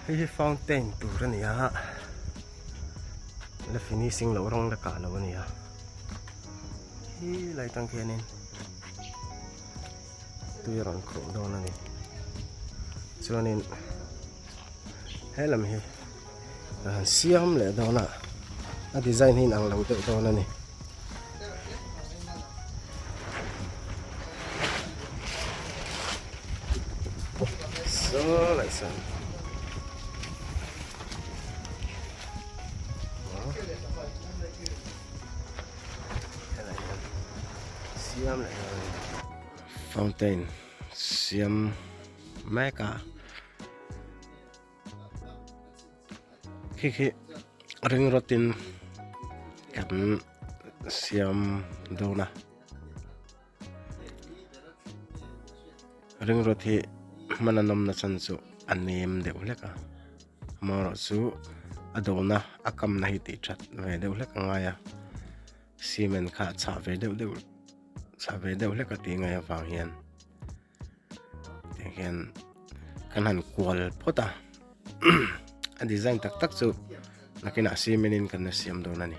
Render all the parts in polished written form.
Hi fountain tur ania la finishing lo rong la ka lo ania hi lai tang khianin tui ron khom do na ni chuanin helam hi siam le do na a design hin ang lo te do na ni so lai san siam lại rồi fountain siam meka khi ring rotin kan siam dona ring roti mananom na chan chu anem deuh leka maro chu adona akam na hi ti that ve deuh leka ngaya cement kha cha ve deuh sabe deuh leka ti ngai awang hian hian kan han kwal phota a design tak tak chu nakina simenin kan na siam do nani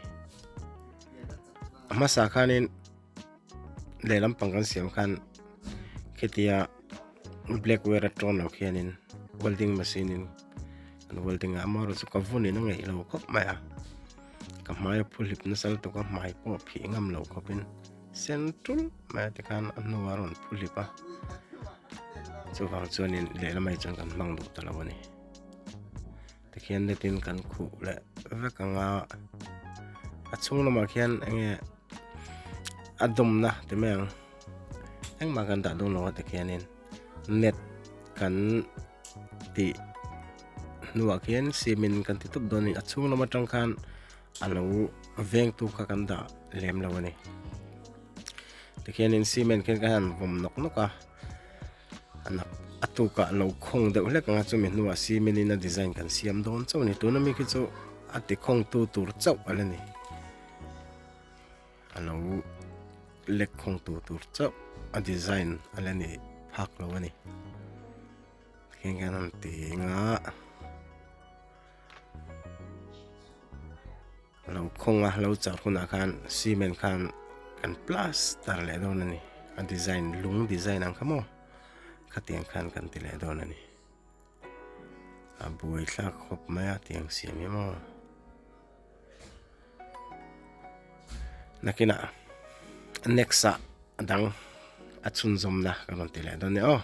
ama sa khanin lelam pangkan siam khan khitia black wear atron lo khianin welding machine in an welding amaro chu kavuni na ngei lo khop maya ka mai phulip na sal to ka mai po phi ngam lo khopin central mai te kan anuaron phulipa chu wang chuanin lelamai chang kan mang du talawani tikhian le tin kan khu le vekanga achung lama khian enge adum na te meng engma kan da do lo tikhianin net kan ti nuwa khian simin kan ti tup doni achung lama tang khan alo veng tu ka kan da lem lawani tikhianin cement ken kan vom nok noka anak atuka lo khong de ule ka chu mi nuwa cement in a design kan siam don chaw ni tuna mi ki chu ati khong tu tur chaw alani alo lek khong tu tur chaw a design alani phak lo ani ken kan ti nga lo khong a lo chaw kuna khan cement khan kan plaster le don ani a design lung design ang kamo khatiang khan kan ti le don ani a bui thla khop maya tiang siam mo nakina nexa adang achun zomna kan ti le don ni oh